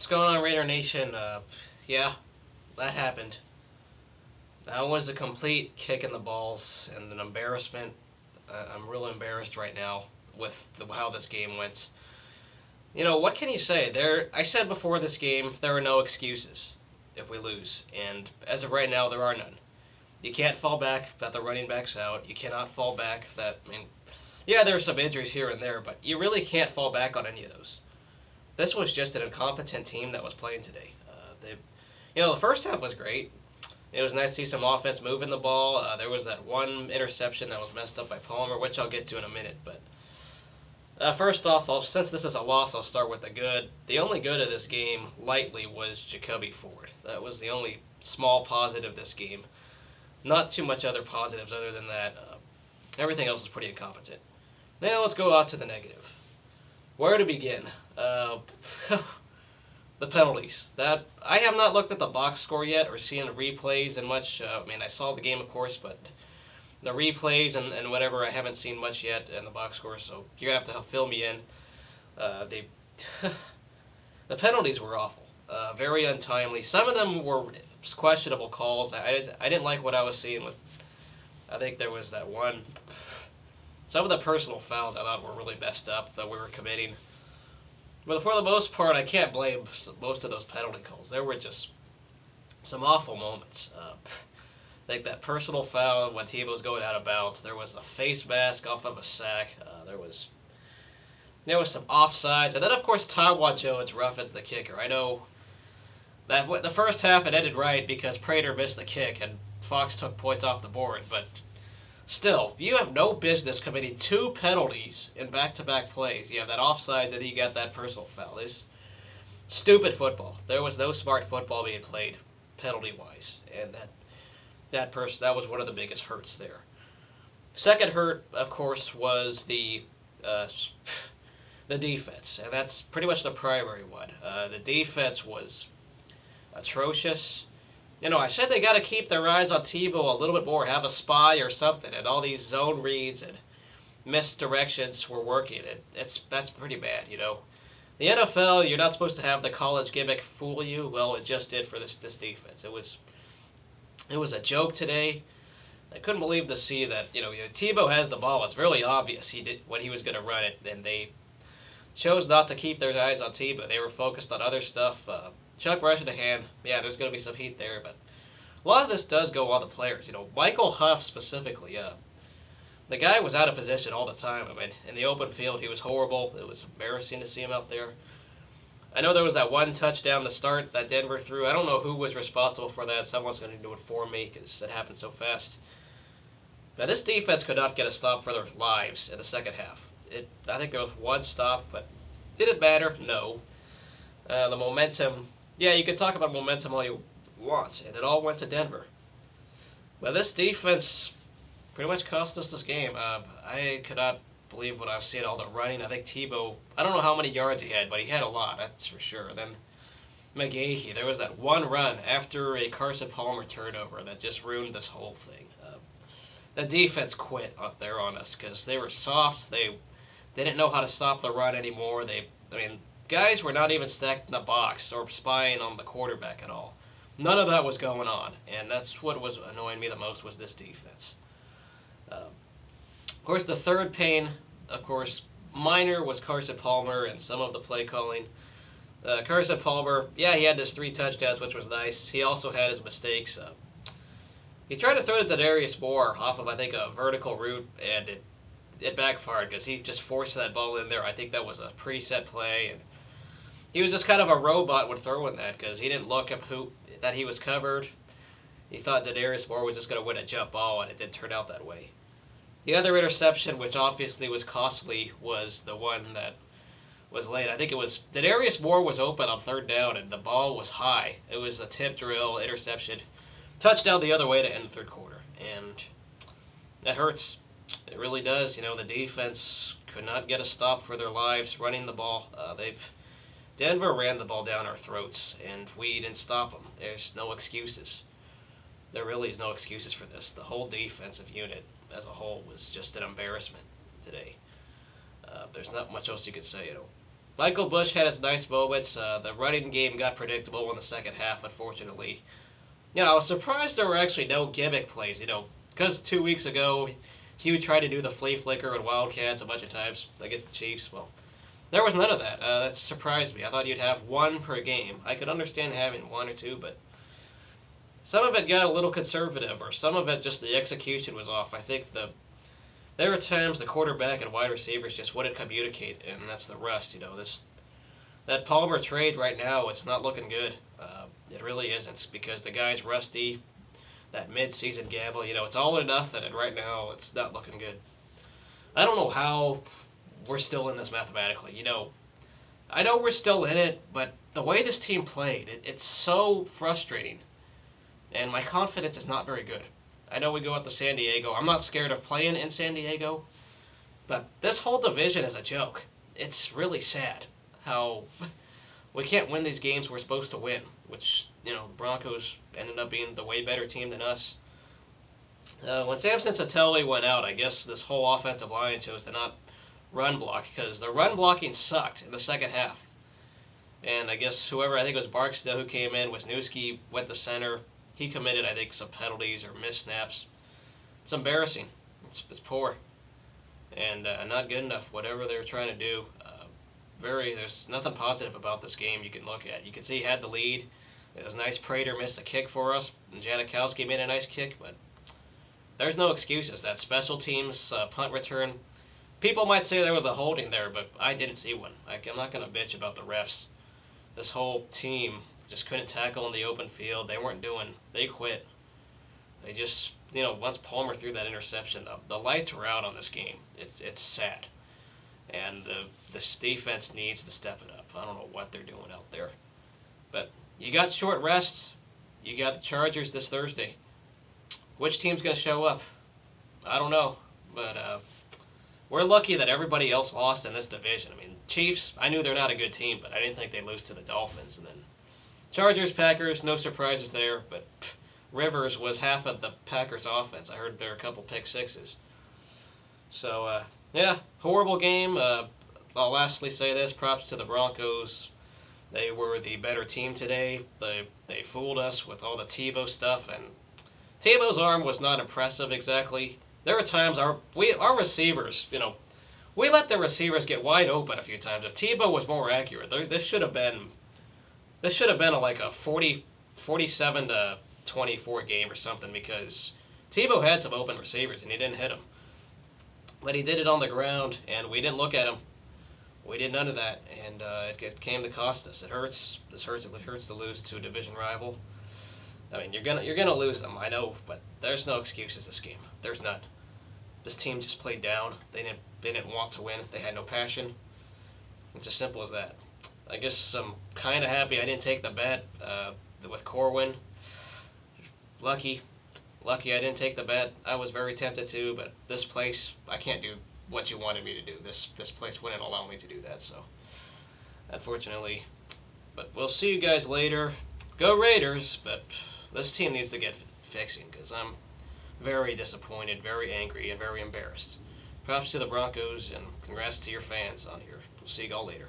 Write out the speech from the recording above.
What's going on, Raider Nation? Yeah, that happened. That was a complete kick in the balls and an embarrassment. I'm real embarrassed right now with how this game went. What can you say? I said before this game, there are no excuses if we lose, and as of right now, there are none. You can't fall back that the running back's out. You cannot fall back that. Yeah, there are some injuries here and there, but you really can't fall back on any of those. This was just an incompetent team that was playing today. The first half was great. It was nice to see some offense moving the ball. There was that one interception that was messed up by Palmer, which I'll get to in a minute. But first off, since this is a loss, I'll start with the good. The only good of this game, lightly, was Jacoby Ford. That was the only small positive this game. Not too much other positives other than that. Everything else was pretty incompetent. Now let's go out to the negative. Where to begin? The penalties. That I have not looked at the box score yet or seen the replays and much. I saw the game, of course, but the replays and whatever, I haven't seen much yet in the box score, so you're going to have to fill me in. They, the penalties were awful. Very untimely. Some of them were questionable calls. I didn't like what I was seeing with, I think there was that one. Some of the personal fouls I thought were really messed up that we were committing. But for the most part, I can't blame most of those penalty calls. There were just some awful moments. Like that personal foul when Tebow was going out of bounds. There was a face mask off of a sack. There was some offsides. And then, of course, Tebow Jones roughens the kicker. I know that the first half it ended right because Prater missed the kick and Fox took points off the board. But still, you have no business committing two penalties in back-to-back plays. You have that offside, and then you got that personal foul. This stupid football. There was no smart football being played, penalty-wise, and that was one of the biggest hurts there. Second hurt, of course, was the defense, and that's pretty much the primary one. The defense was atrocious. I said they got to keep their eyes on Tebow a little bit more, have a spy or something, and all these zone reads and misdirections were working. That's pretty bad, The NFL, you're not supposed to have the college gimmick fool you. Well, it just did for this defense. It was a joke today. I couldn't believe to see that, Tebow has the ball. It's really obvious he did when he was going to run it, and they chose not to keep their eyes on Tebow. They were focused on other stuff. Chuck rushing the hand, yeah, there's going to be some heat there, but a lot of this does go on the players. Michael Huff specifically, the guy was out of position all the time. In the open field, he was horrible. It was embarrassing to see him out there. I know there was that one touchdown to start that Denver threw. I don't know who was responsible for that. Someone's going to do it for me because it happened so fast. Now, this defense could not get a stop for their lives in the second half. I think there was one stop, but did it matter? No. The momentum... Yeah, you could talk about momentum all you want, and it all went to Denver. But this defense pretty much cost us this game. I could not believe what I was seeing, all the running. I think Tebow, I don't know how many yards he had, but he had a lot, that's for sure. Then McGahee, there was that one run after a Carson Palmer turnover that just ruined this whole thing. The defense quit up there on us because they were soft. They didn't know how to stop the run anymore. Guys were not even stacked in the box or spying on the quarterback at all. None of that was going on, and that's what was annoying me the most was this defense. Of course, the third pain, minor was Carson Palmer and some of the play calling. Carson Palmer, yeah, he had his 3 touchdowns, which was nice. He also had his mistakes. He tried to throw it to Darius Moore off of, I think, a vertical route, and it backfired because he just forced that ball in there. I think that was a preset play, and he was just kind of a robot when throwing that because he didn't look at that he was covered. He thought Darius Moore was just going to win a jump ball, and it didn't turn out that way. The other interception, which obviously was costly, was the one that was late. I think it was Darius Moore was open on third down, and the ball was high. It was a tip drill interception. Touchdown the other way to end the third quarter, and that hurts. It really does. The defense could not get a stop for their lives running the ball. Denver ran the ball down our throats, and we didn't stop them. There's no excuses. There really is no excuses for this. The whole defensive unit as a whole was just an embarrassment today. There's not much else you could say. Michael Bush had his nice moments. The running game got predictable in the second half, unfortunately. I was surprised there were actually no gimmick plays, because 2 weeks ago, Hugh tried to do the flea flicker and Wildcats a bunch of times against the Chiefs. Well, there was none of that. That surprised me. I thought you'd have one per game. I could understand having one or two, but some of it got a little conservative, or some of it just the execution was off. I think there were times the quarterback and wide receivers just wouldn't communicate, and that's the rust. That Palmer trade right now, it's not looking good. It really isn't because the guy's rusty. That mid-season gamble, it's all or nothing, and right now it's not looking good. I don't know how we're still in this mathematically. I know we're still in it, but the way this team played, it's so frustrating, and my confidence is not very good. I know we go out to San Diego. I'm not scared of playing in San Diego, but this whole division is a joke. It's really sad how we can't win these games we're supposed to win, which, the Broncos ended up being the way better team than us. When Samson Satele went out, I guess this whole offensive line chose to not run block because the run blocking sucked in the second half. And I guess I think it was Barksdale who came in, Wisniewski went to center. He committed, I think, some penalties or missed snaps. It's embarrassing. It's poor. And not good enough, whatever they were trying to do. There's nothing positive about this game you can look at. You can see he had the lead. It was nice. Prater missed a kick for us, and Janikowski made a nice kick, but there's no excuses. That special teams punt return, people might say there was a holding there, but I didn't see one. I'm not going to bitch about the refs. This whole team just couldn't tackle in the open field. They quit. They just, once Palmer threw that interception, the lights were out on this game. It's sad. And this defense needs to step it up. I don't know what they're doing out there. But you got short rests. You got the Chargers this Thursday. Which team's going to show up? I don't know. But we're lucky that everybody else lost in this division. I mean, Chiefs, I knew they're not a good team, but I didn't think they'd lose to the Dolphins. And then Chargers, Packers, no surprises there. But Rivers was half of the Packers' offense. I heard there were a couple pick sixes. So, yeah, horrible game. I'll lastly say this, props to the Broncos. They were the better team today. They fooled us with all the Tebow stuff, and Tebow's arm was not impressive exactly. There were times our receivers, we let the receivers get wide open a few times. If Tebow was more accurate, this should have been like a 47 to 24 game or something because Tebow had some open receivers and he didn't hit them. But he did it on the ground, and we didn't look at him. We did none of that, and it came to cost us. It hurts. It hurts to lose to a division rival. I mean, you're gonna lose them, I know, but there's no excuses this game. There's none. This team just played down. They didn't want to win. They had no passion. It's as simple as that. I guess I'm kind of happy I didn't take the bet with Corwin. Lucky I didn't take the bet. I was very tempted to, but this place, I can't do what you wanted me to do. This place wouldn't allow me to do that, so unfortunately. But we'll see you guys later. Go Raiders, but this team needs to get fixing because I'm very disappointed, very angry, and very embarrassed. Props to the Broncos, and congrats to your fans on here. We'll see you all later.